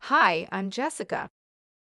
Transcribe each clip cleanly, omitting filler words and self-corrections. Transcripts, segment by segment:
Hi, I'm Jessica.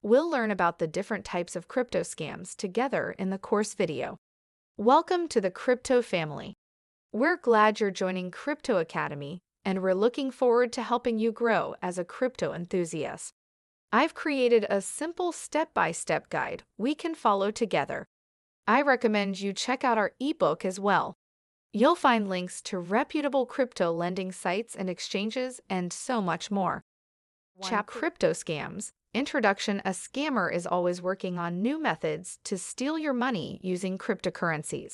We'll learn about the different types of crypto scams together in the course video. Welcome to the crypto family. We're glad you're joining Crypto Academy, and we're looking forward to helping you grow as a crypto enthusiast. I've created a simple step-by-step guide we can follow together. I recommend you check out our ebook as well. You'll find links to reputable crypto lending sites and exchanges and so much more. Crypto scams. Introduction. A scammer is always working on new methods to steal your money using cryptocurrencies.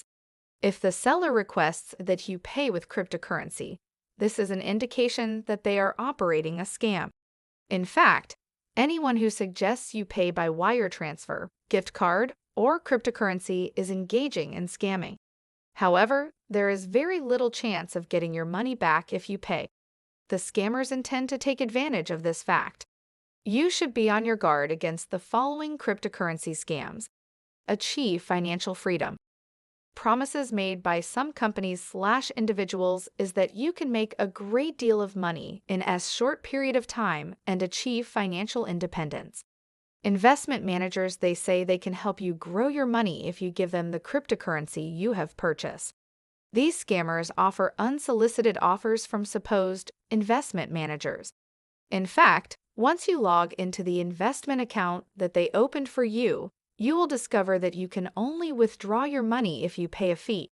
If the seller requests that you pay with cryptocurrency, this is an indication that they are operating a scam. In fact, anyone who suggests you pay by wire transfer, gift card, or cryptocurrency is engaging in scamming. However, there is very little chance of getting your money back if you pay. The scammers intend to take advantage of this fact. You should be on your guard against the following cryptocurrency scams. Achieve financial freedom. Promises made by some companies/individuals is that you can make a great deal of money in as short period of time and achieve financial independence. Investment managers, they say they can help you grow your money if you give them the cryptocurrency you have purchased. These scammers offer unsolicited offers from supposed investment managers. In fact, once you log into the investment account that they opened for you, you will discover that you can only withdraw your money if you pay a fee.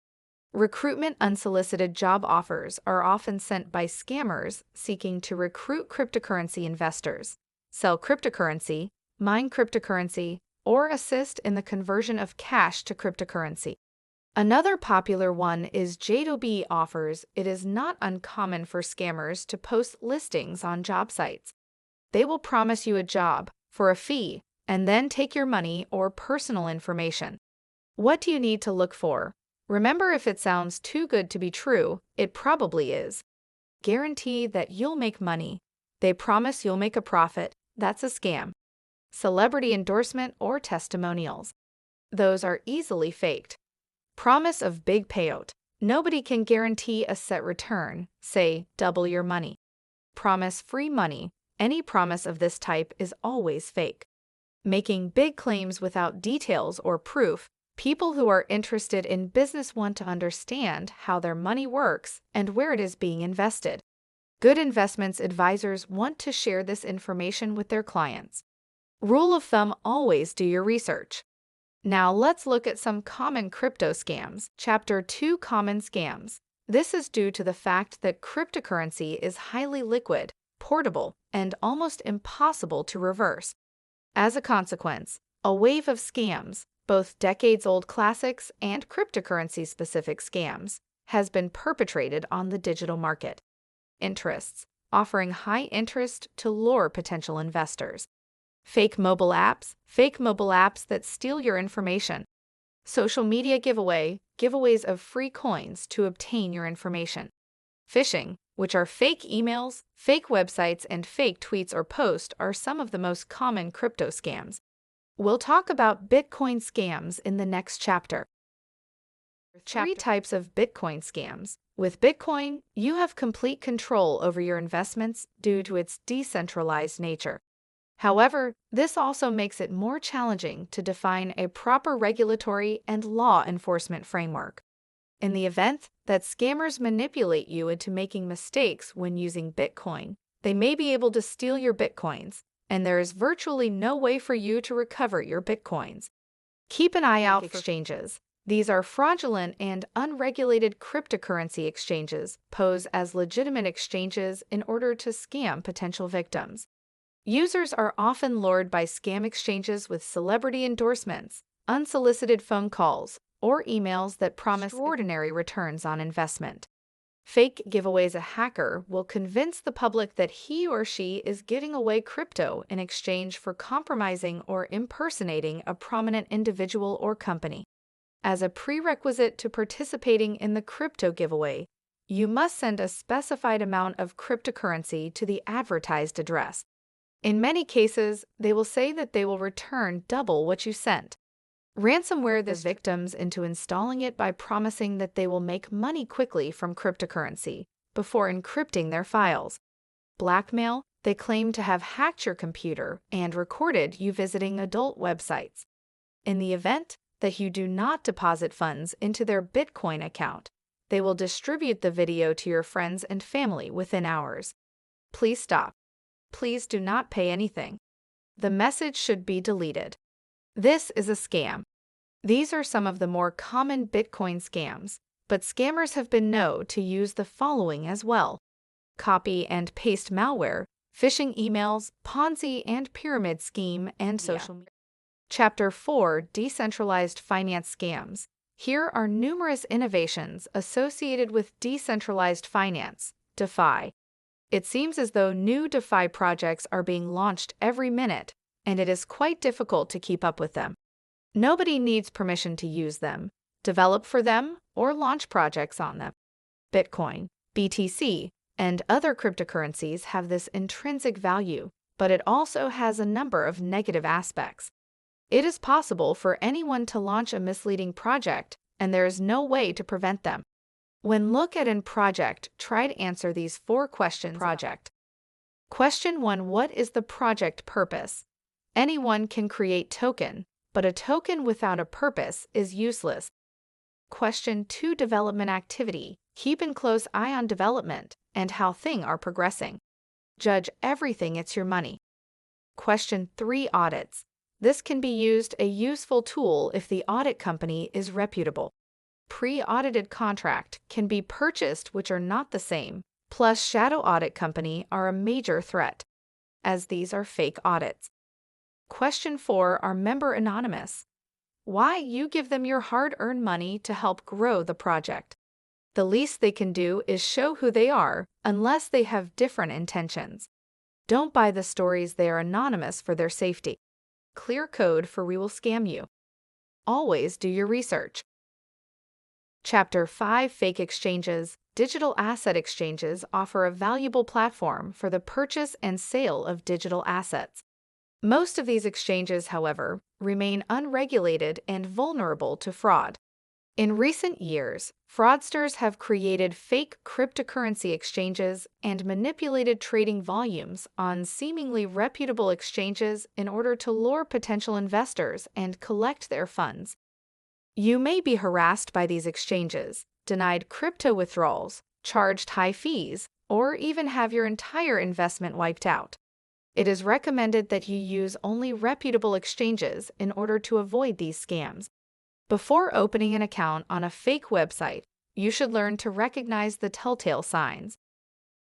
Recruitment. Unsolicited job offers are often sent by scammers seeking to recruit cryptocurrency investors, sell cryptocurrency, mine cryptocurrency, or assist in the conversion of cash to cryptocurrency. Another popular one is J2B offers. It is not uncommon for scammers to post listings on job sites. They will promise you a job for a fee and then take your money or personal information. What do you need to look for? Remember, if it sounds too good to be true, it probably is. Guarantee that you'll make money. They promise you'll make a profit. That's a scam. Celebrity endorsement or testimonials. Those are easily faked. Promise of big payout. Nobody can guarantee a set return, say, double your money. Promise free money. Any promise of this type is always fake. Making big claims without details or proof. People who are interested in business want to understand how their money works and where it is being invested. Good investments advisors want to share this information with their clients. Rule of thumb: always do your research. Now let's look at some common crypto scams. Chapter 2: Common Scams. This is due to the fact that cryptocurrency is highly liquid, portable, and almost impossible to reverse. As a consequence, a wave of scams, both decades-old classics and cryptocurrency-specific scams, has been perpetrated on the digital market. Interests: offering high interest to lure potential investors. Fake mobile apps that steal your information. Social media giveaways of free coins to obtain your information. Phishing, which are fake emails, fake websites, and fake tweets or posts, are some of the most common crypto scams. We'll talk about Bitcoin scams in the next chapter. 3 types of Bitcoin scams. With Bitcoin, you have complete control over your investments due to its decentralized nature. However, this also makes it more challenging to define a proper regulatory and law enforcement framework. In the event that scammers manipulate you into making mistakes when using Bitcoin, they may be able to steal your Bitcoins, and there is virtually no way for you to recover your Bitcoins. Keep an eye out for exchanges. These are fraudulent and unregulated cryptocurrency exchanges pose as legitimate exchanges in order to scam potential victims. Users are often lured by scam exchanges with celebrity endorsements, unsolicited phone calls, or emails that promise extraordinary returns on investment. Fake giveaways: a hacker will convince the public that he or she is giving away crypto in exchange for compromising or impersonating a prominent individual or company. As a prerequisite to participating in the crypto giveaway, you must send a specified amount of cryptocurrency to the advertised address. In many cases, they will say that they will return double what you sent. Ransomware: the victims into installing it by promising that they will make money quickly from cryptocurrency before encrypting their files. Blackmail: They claim to have hacked your computer and recorded you visiting adult websites. In the event that you do not deposit funds into their Bitcoin account, they will distribute the video to your friends and family within hours. Please stop. Please do not pay anything. The message should be deleted. This is a scam. These are some of the more common Bitcoin scams, but scammers have been known to use the following as well: copy and paste malware, phishing emails, Ponzi and pyramid scheme, and social media. Chapter 4: Decentralized Finance Scams. Here are numerous innovations associated with decentralized finance, DeFi. It seems as though new DeFi projects are being launched every minute, and it is quite difficult to keep up with them. Nobody needs permission to use them, develop for them, or launch projects on them. Bitcoin, BTC, and other cryptocurrencies have this intrinsic value, but it also has a number of negative aspects. It is possible for anyone to launch a misleading project, and there is no way to prevent them. When look at a project, try to answer these 4 questions. Question 1: What is the project purpose? Anyone can create token, but a token without a purpose is useless. Question 2: Development activity. Keep a close eye on development and how things are progressing. Judge everything it's your money. Question 3: Audits. This can be used a useful tool if the audit company is reputable. Pre-audited contract can be purchased which are not the same, plus shadow audit company are a major threat, as these are fake audits. Question 4: Are member anonymous? Why you give them your hard-earned money to help grow the project? The least they can do is show who they are, unless they have different intentions. Don't buy the stories they are anonymous for their safety. Clear code for we will scam you. Always do your research. Chapter 5: Fake exchanges. Digital asset exchanges offer a valuable platform for the purchase and sale of digital assets. Most of these exchanges, however, remain unregulated and vulnerable to fraud. In recent years, fraudsters have created fake cryptocurrency exchanges and manipulated trading volumes on seemingly reputable exchanges in order to lure potential investors and collect their funds. You may be harassed by these exchanges, denied crypto withdrawals, charged high fees, or even have your entire investment wiped out. It is recommended that you use only reputable exchanges in order to avoid these scams. Before opening an account on a fake website, you should learn to recognize the telltale signs.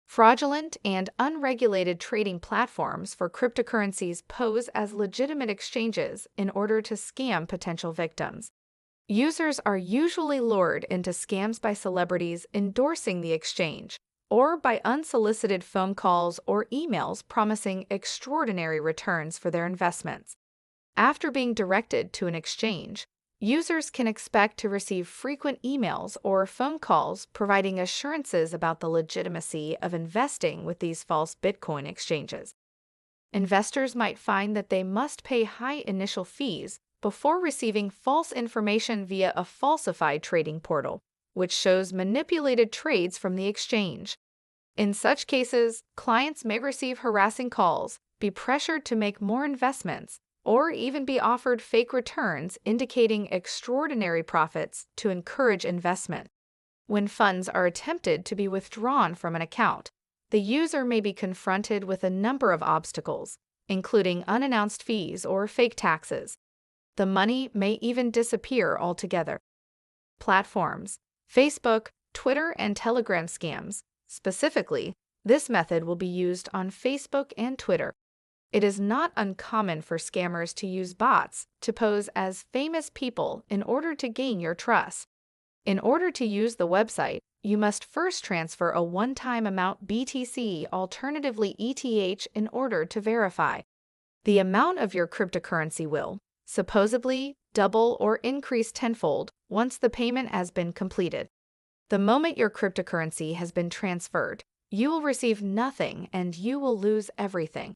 Fraudulent and unregulated trading platforms for cryptocurrencies pose as legitimate exchanges in order to scam potential victims. Users are usually lured into scams by celebrities endorsing the exchange, or by unsolicited phone calls or emails promising extraordinary returns for their investments. After being directed to an exchange, users can expect to receive frequent emails or phone calls providing assurances about the legitimacy of investing with these false Bitcoin exchanges. Investors might find that they must pay high initial fees before receiving false information via a falsified trading portal, which shows manipulated trades from the exchange. In such cases, clients may receive harassing calls, be pressured to make more investments, or even be offered fake returns indicating extraordinary profits to encourage investment. When funds are attempted to be withdrawn from an account, the user may be confronted with a number of obstacles, including unannounced fees or fake taxes. The money may even disappear altogether. Platforms: Facebook, Twitter, and Telegram scams. Specifically, this method will be used on Facebook and Twitter. It is not uncommon for scammers to use bots to pose as famous people in order to gain your trust. In order to use the website, you must first transfer a one-time amount BTC, alternatively ETH, in order to verify. The amount of your cryptocurrency will, supposedly, double or increase tenfold once the payment has been completed. The moment your cryptocurrency has been transferred, you will receive nothing and you will lose everything.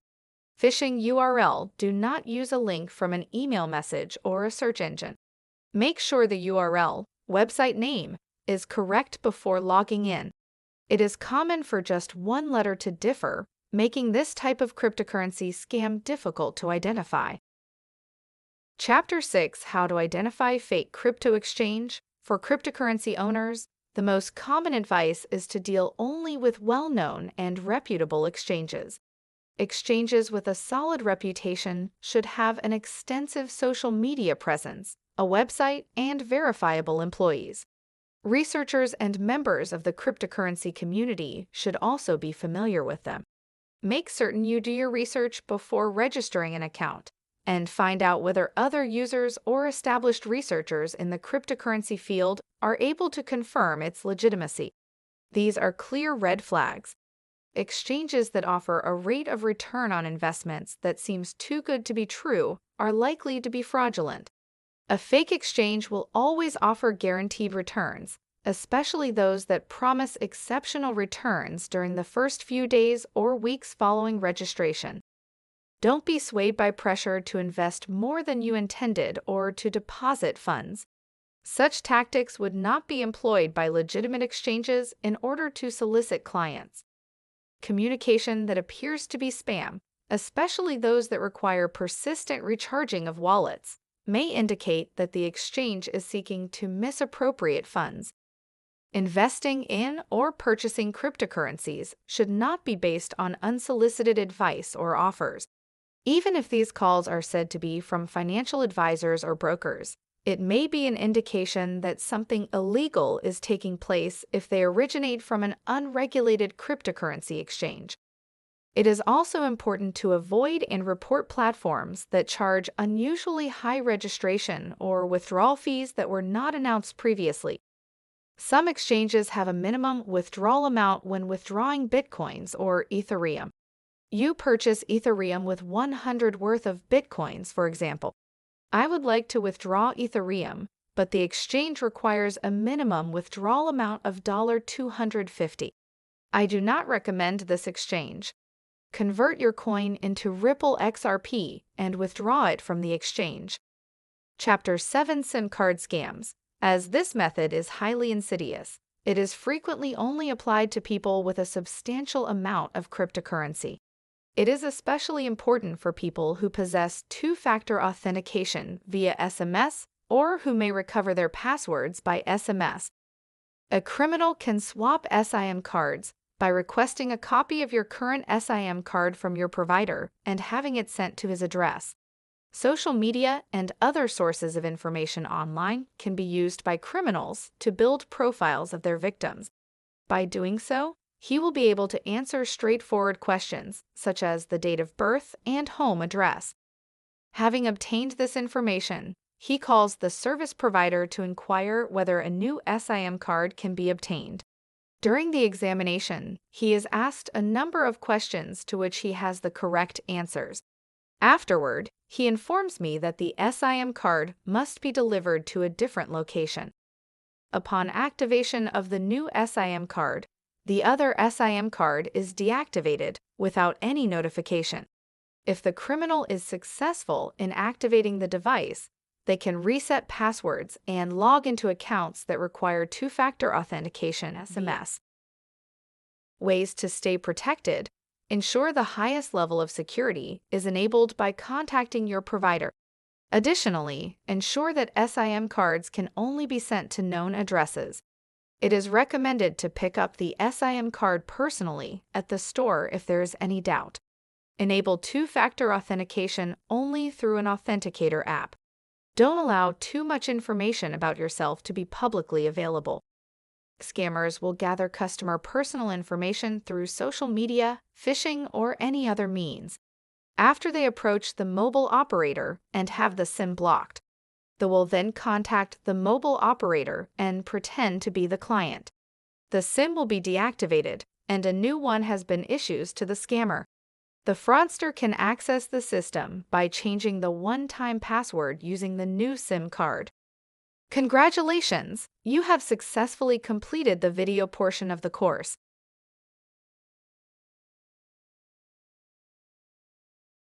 Phishing URL: do not use a link from an email message or a search engine. Make sure the URL, website name, is correct before logging in. It is common for just one letter to differ making this type of cryptocurrency scam difficult to identify. Chapter 6: How to Identify Fake Crypto Exchange. For cryptocurrency owners, the most common advice is to deal only with well-known and reputable exchanges. Exchanges with a solid reputation should have an extensive social media presence, a website, and verifiable employees. Researchers and members of the cryptocurrency community should also be familiar with them. Make certain you do your research before registering an account, and find out whether other users or established researchers in the cryptocurrency field are able to confirm its legitimacy. These are clear red flags. Exchanges that offer a rate of return on investments that seems too good to be true are likely to be fraudulent. A fake exchange will always offer guaranteed returns, especially those that promise exceptional returns during the first few days or weeks following registration. Don't be swayed by pressure to invest more than you intended or to deposit funds. Such tactics would not be employed by legitimate exchanges in order to solicit clients. Communication that appears to be spam, especially those that require persistent recharging of wallets, may indicate that the exchange is seeking to misappropriate funds. Investing in or purchasing cryptocurrencies should not be based on unsolicited advice or offers. Even if these calls are said to be from financial advisors or brokers, it may be an indication that something illegal is taking place if they originate from an unregulated cryptocurrency exchange. It is also important to avoid and report platforms that charge unusually high registration or withdrawal fees that were not announced previously. Some exchanges have a minimum withdrawal amount when withdrawing Bitcoins or Ethereum. You purchase Ethereum with 100 worth of Bitcoins, for example. I would like to withdraw Ethereum, but the exchange requires a minimum withdrawal amount of $250. I do not recommend this exchange. Convert your coin into Ripple XRP and withdraw it from the exchange. Chapter 7: SIM card scams. As this method is highly insidious, it is frequently only applied to people with a substantial amount of cryptocurrency. It is especially important for people who possess two-factor authentication via SMS or who may recover their passwords by SMS. A criminal can swap SIM cards by requesting a copy of your current SIM card from your provider and having it sent to his address. Social media and other sources of information online can be used by criminals to build profiles of their victims. By doing so, he will be able to answer straightforward questions, such as the date of birth and home address. Having obtained this information, he calls the service provider to inquire whether a new SIM card can be obtained. During the examination, he is asked a number of questions to which he has the correct answers. Afterward, he informs me that the SIM card must be delivered to a different location. Upon activation of the new SIM card, the other SIM card is deactivated without any notification. If the criminal is successful in activating the device, they can reset passwords and log into accounts that require two-factor authentication SMS. Ways to stay protected. Ensure the highest level of security is enabled by contacting your provider. Additionally, ensure that SIM cards can only be sent to known addresses. It is recommended to pick up the SIM card personally at the store if there is any doubt. Enable two-factor authentication only through an authenticator app. Don't allow too much information about yourself to be publicly available. Scammers will gather customer personal information through social media, phishing, or any other means. After they approach the mobile operator and have the SIM blocked, they will then contact the mobile operator and pretend to be the client. The SIM will be deactivated, and a new one has been issued to the scammer. The fraudster can access the system by changing the one-time password using the new SIM card. Congratulations! You have successfully completed the video portion of the course.